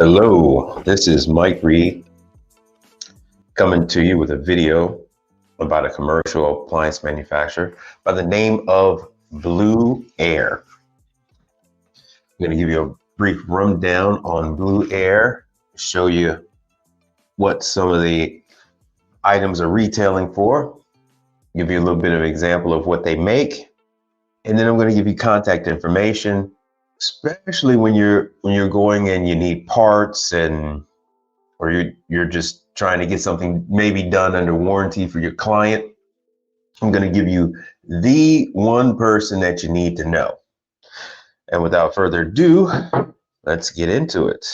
Hello, this is Mike Reed coming to you with a video about a commercial appliance manufacturer by the name of Blueair. I'm going to give you a brief rundown on Blueair, show you what some of the items are retailing for, give you a little bit of an example of what they make, and then I'm going to give you contact information, especially when you're going and you need parts or you're just trying to get something maybe done under warranty for your client. I'm going to give you the one person that you need to know. And without further ado, let's get into it.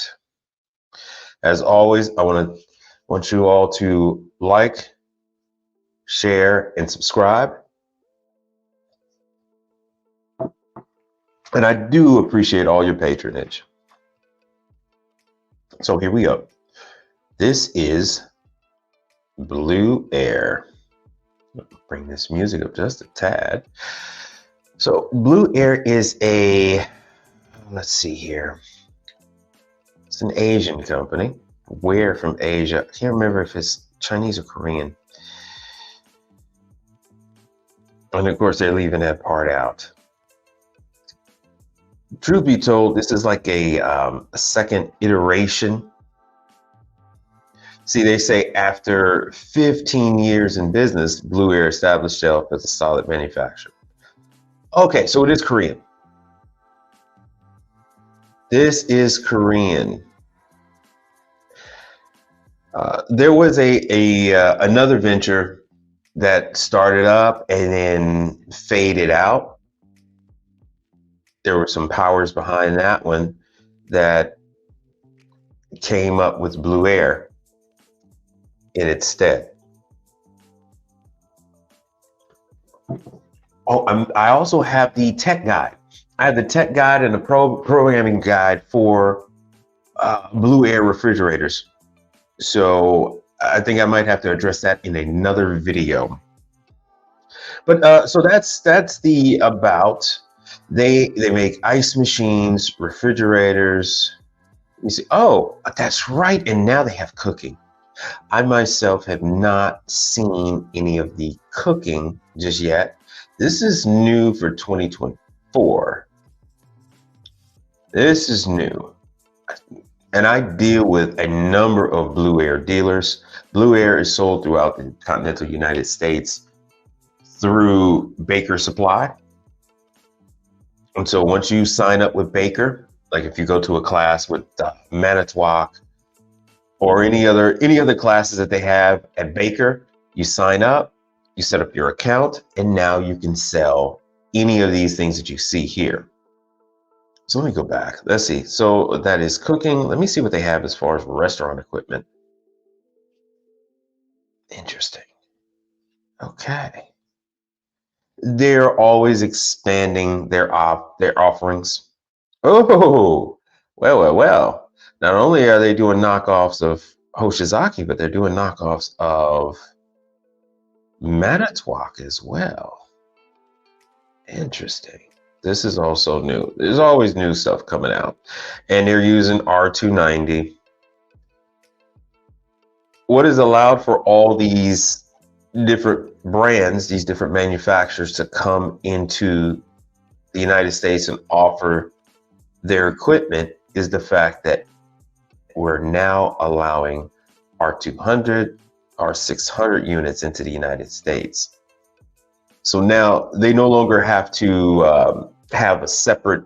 As always, I want you all to like, share, and subscribe. And I do appreciate all your patronage. So here we go. This is Blueair. Bring this music up just a tad. So Blueair is let's see here. It's an Asian company. Where from Asia? I can't remember if it's Chinese or Korean. And of course, they're leaving that part out. Truth be told, this is like a second iteration. See, they say after 15 years in business, Blueair established itself as a solid manufacturer. Okay, so it is Korean. This is Korean. There was another venture that started up and then faded out. There were some powers behind that one that came up with Blueair in its stead. Oh, I also have the tech guide. I have the tech guide and the programming guide for Blueair refrigerators. So I think I might have to address that in another video. But so that's the about. They make ice machines, refrigerators. You see, oh, that's right. And now they have cooking. I myself have not seen any of the cooking just yet. This is new for 2024. This is new. And I deal with a number of Blueair dealers. Blueair is sold throughout the continental United States through Baker Supply. And so once you sign up with Baker, like if you go to a class with Manitowoc or any other classes that they have at Baker, you sign up, you set up your account, and now you can sell any of these things that you see here. So let me go back. Let's see. So that is cooking. Let me see what they have as far as restaurant equipment. Interesting. Okay. They're always expanding their offerings. Oh, well. Not only are they doing knockoffs of Hoshizaki, but they're doing knockoffs of Manitowoc as well. Interesting. This is also new. There's always new stuff coming out. And they're using R290. What is allowed for all these different brands, these different manufacturers to come into the United States and offer their equipment is the fact that we're now allowing R200, R600 units into the United States. So now they no longer have to have a separate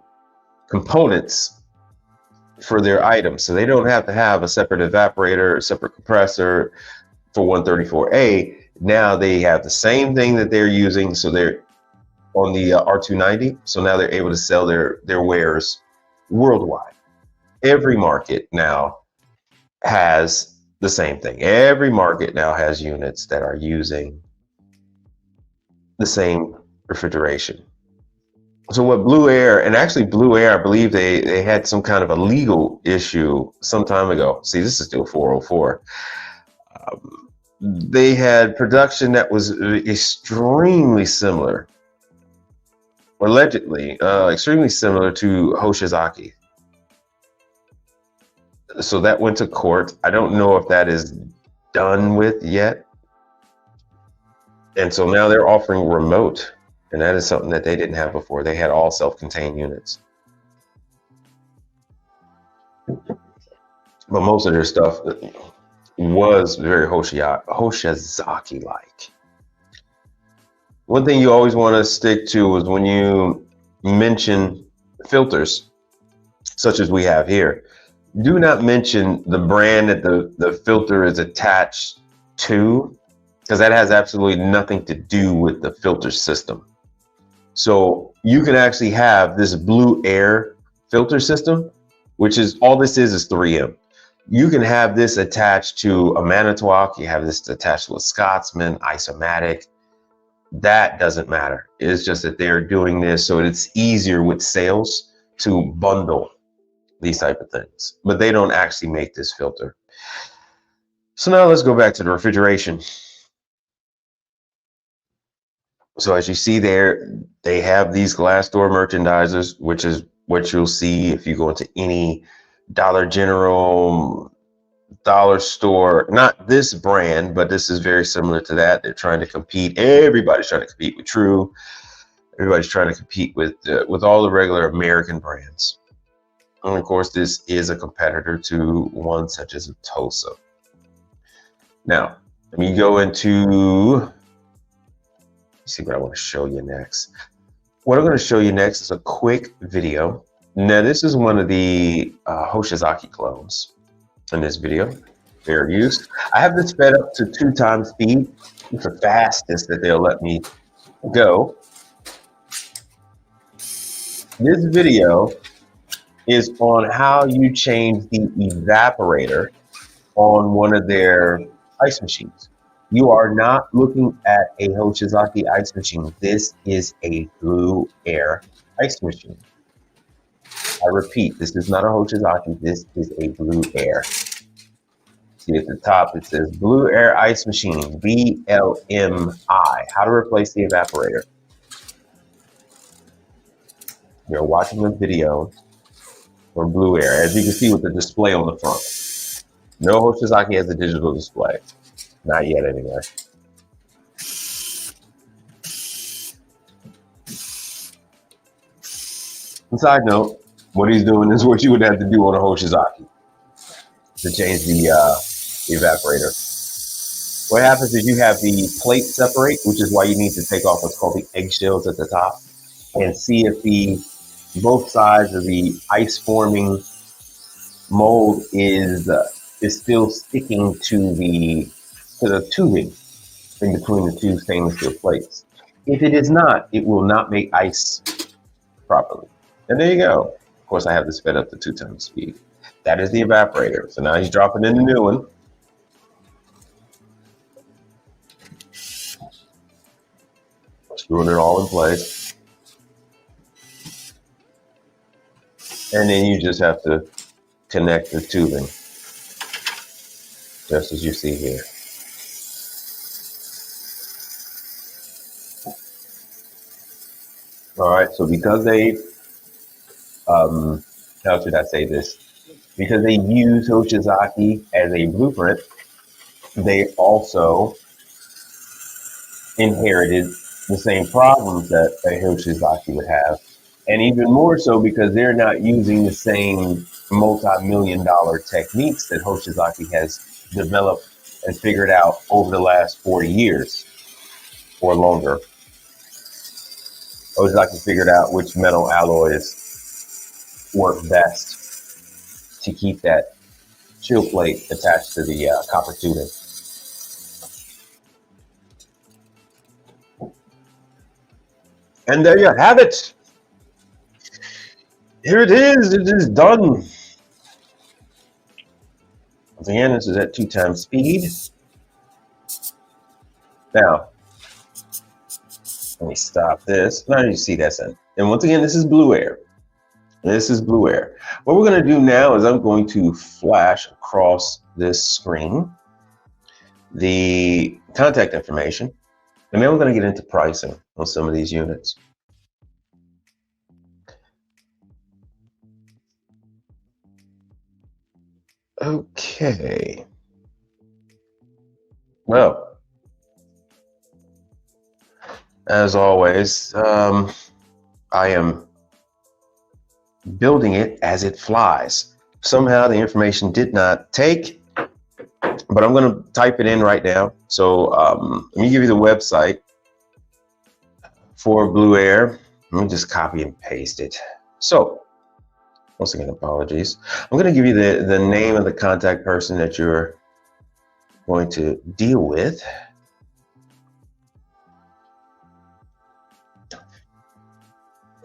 components for their items. So they don't have to have a separate evaporator, a separate compressor for 134A. Now they have the same thing that they're using. So they're on the R290. So now they're able to sell their wares worldwide. Every market now has the same thing. Every market now has units that are using the same refrigeration. So what Blueair, and actually Blueair, I believe they had some kind of a legal issue some time ago. See, this is still 404. They had production that was extremely similar, or allegedly extremely similar to Hoshizaki. So that went to court. I don't know if that is done with yet. And so now they're offering remote, and that is something that they didn't have before. They had all self-contained units. But most of their stuff was very Hoshizaki-like. One thing you always want to stick to is when you mention filters, such as we have here, do not mention the brand that the filter is attached to, because that has absolutely nothing to do with the filter system. So you can actually have this Blueairinc filter system, which is all this is 3M. You can have this attached to a Manitowoc, you have this attached to a Scotsman, Isomatic. That doesn't matter. It's just that they're doing this so it's easier with sales to bundle these type of things, but they don't actually make this filter. So now let's go back to the refrigeration. So as you see there, they have these glass door merchandisers, which is what you'll see if you go into any Dollar General, dollar store. Not this brand, but this is very similar to that. They're trying to compete. Everybody's trying to compete with True. Everybody's trying to compete with all the regular American brands. And of course, this is a competitor to one such as Tosa. Now, let me go into, see what I want to show you next. What I'm going to show you next is a quick video. Now, this is one of the Hoshizaki clones in this video. Fair use. I have this sped up to 2 times speed. It's the fastest that they'll let me go. This video is on how you change the evaporator on one of their ice machines. You are not looking at a Hoshizaki ice machine. This is a Blueairinc ice machine. I repeat, this is not a Hoshizaki. This is a Blueairinc. See at the top, it says Blueairinc ice machine, BLMI. How to replace the evaporator. You're watching the video from Blueairinc, as you can see with the display on the front. No Hoshizaki has a digital display. Not yet, anyway. And side note, what he's doing is what you would have to do on a Hoshizaki to change the evaporator. What happens is you have the plate separate, which is why you need to take off what's called the eggshells at the top and see if both sides of the ice forming mold is still sticking to the tubing in between the 2 stainless steel plates. If it is not, it will not make ice properly. And there you go. Of course, I have this sped up to 2 times speed. That is the evaporator. So now he's dropping in the new one. Screwing it all in place. And then you just have to connect the tubing, just as you see here. All right, so because they, how should I say this? Because they use Hoshizaki as a blueprint, they also inherited the same problems that a Hoshizaki would have. And even more so because they're not using the same multi-million-dollar techniques that Hoshizaki has developed and figured out over the last 40 years or longer. Hoshizaki figured out which metal alloys work best to keep that chill plate attached to the copper tubing. And there you have it. Here it is. It is done. Once again, this is at 2 times speed. Now, let me stop this. Now you see that's it. And once again, this is Blueairinc. This is Blueairinc. What we're going to do now is I'm going to flash across this screen the contact information, and then we're going to get into pricing on some of these units. Okay. Well, as always, I am building it as it flies. Somehow the information did not take, but I'm going to type it in right now. So let me give you the website for Blueair. Let me just copy and paste it. So once again, apologies. I'm going to give you the name of the contact person that you're going to deal with.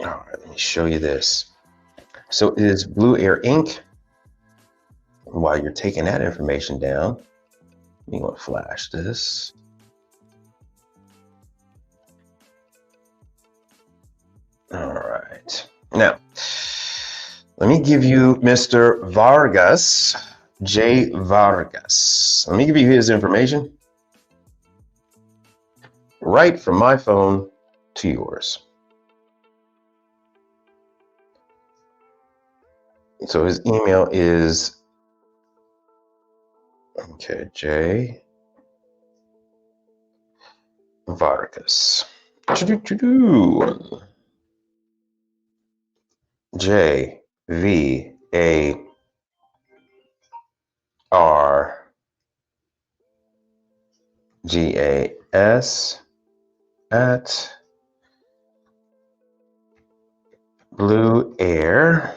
All right, let me show you this. So it is Blueairinc. While you're taking that information down, you want to flash this. All right. Now, let me give you Mr. Vargas, J. Vargas. Let me give you his information right from my phone to yours. So his email is, okay, J. Vargas. J V A R G A S at Blueair.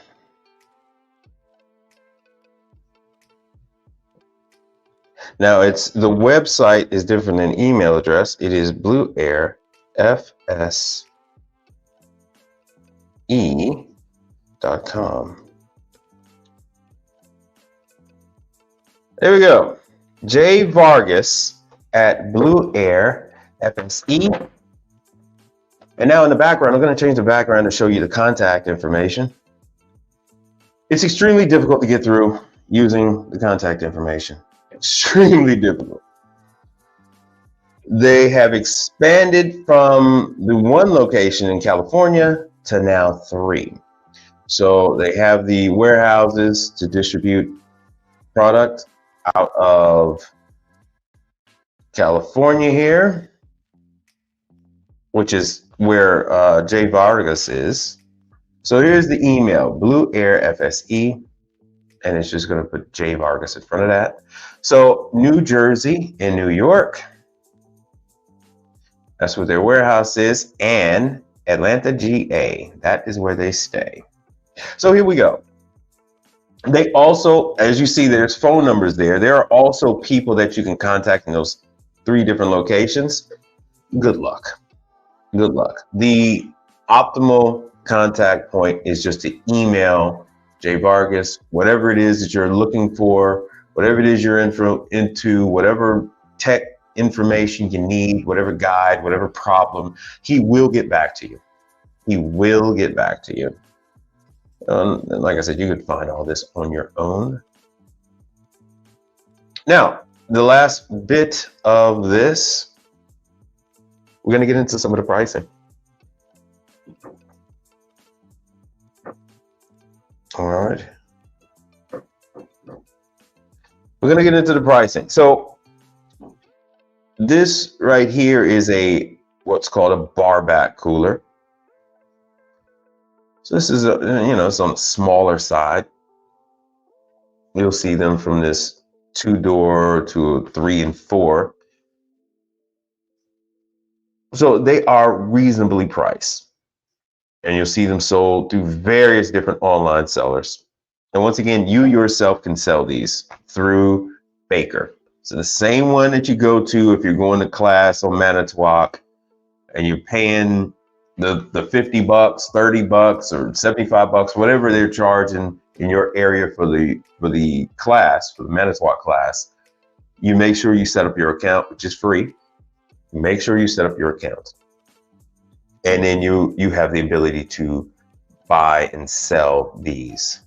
Now it's the website is different than email address. It is Blueair FSE.com. There we go. J Vargas at Blueair FSE. And now in the background, I'm going to change the background to show you the contact information. It's extremely difficult to get through using the contact information. Extremely difficult. They have expanded from the one location in California to now 3. So they have the warehouses to distribute product out of California here, which is where J Vargas is. So here's the email, Blueair FSE, and it's just going to put J Vargas in front of that. So New Jersey and New York, that's where their warehouse is, and Atlanta, GA, that is where they stay. So here we go. They also, as you see, there's phone numbers there. There are also people that you can contact in those 3 different locations. Good luck. Good luck. The optimal contact point is just to email J Vargas, whatever it is that you're looking for, whatever it is you're into, whatever tech information you need, whatever guide, whatever problem, he will get back to you. He will get back to you. And like I said, you could find all this on your own. Now, the last bit of this, we're going to get into some of the pricing. All right. We're going to get into the pricing. So this right here is what's called a bar back cooler. So this is it's on the smaller side. You'll see them from this 2-door to 3 and 4. So they are reasonably priced. And you'll see them sold through various different online sellers. And once again, you yourself can sell these through Baker. So the same one that you go to if you're going to class on Manitowoc and you're paying the $50, $30, or $75, whatever they're charging in your area for the class, for the Manitowoc class, you make sure you set up your account, which is free. Make sure you set up your account. And then you have the ability to buy and sell these.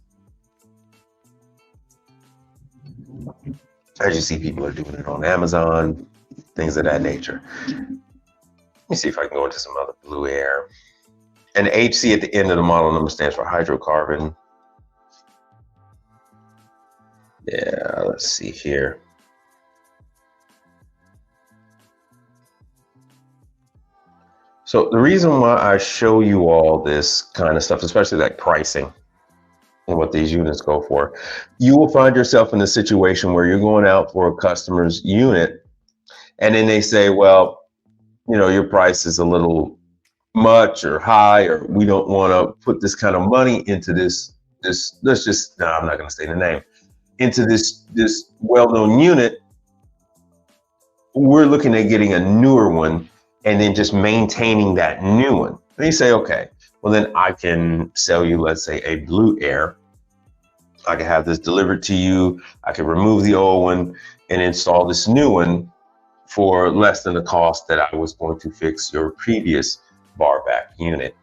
As you see, people are doing it on Amazon, things of that nature. Let me see if I can go into some other Blueair. And the HC at the end of the model number stands for hydrocarbon. Yeah, let's see here. So the reason why I show you all this kind of stuff, especially like pricing and what these units go for, you will find yourself in a situation where you're going out for a customer's unit and then they say, well, your price is a little much or high, or we don't want to put this kind of money into this, let's just, no, I'm not going to say the name, into this well-known unit. We're looking at getting a newer one and then just maintaining that new one. And you say, okay, well then I can sell you, let's say, a Blueair. I can have this delivered to you. I can remove the old one and install this new one for less than the cost that I was going to fix your previous bar back unit.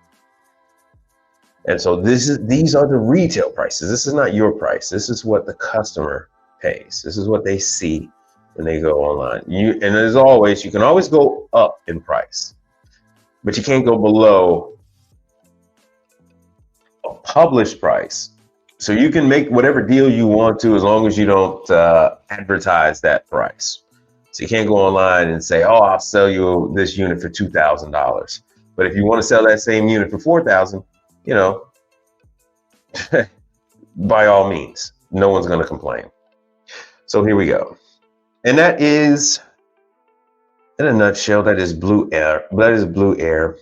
And so these are the retail prices. This is not your price. This is what the customer pays. This is what they see when they go online. And as always, you can always go up in price, but you can't go below a published price. So you can make whatever deal you want to, as long as you don't advertise that price. So you can't go online and say, oh, I'll sell you this unit for $2,000. But if you want to sell that same unit for $4,000, by all means, no one's going to complain. So here we go. And that is, in a nutshell, that is Blueair. That is Blueair.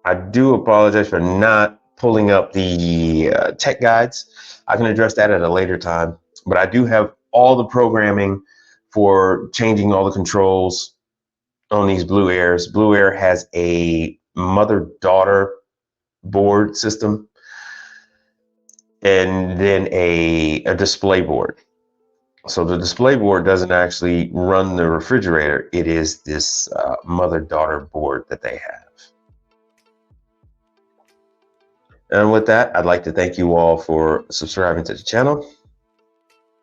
I do apologize for not pulling up the tech guides. I can address that at a later time. But I do have all the programming for changing all the controls on these Blueairs. Blueair has a mother-daughter board system and then a display board. So the display board doesn't actually run the refrigerator. It is this mother-daughter board that they have. And with that, I'd like to thank you all for subscribing to the channel.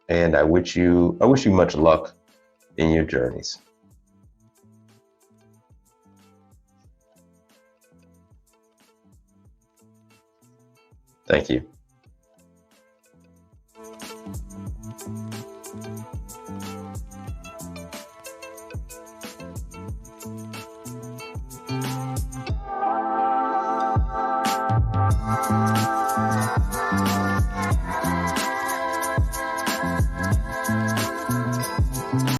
And I wish you much luck in your journeys. Thank you.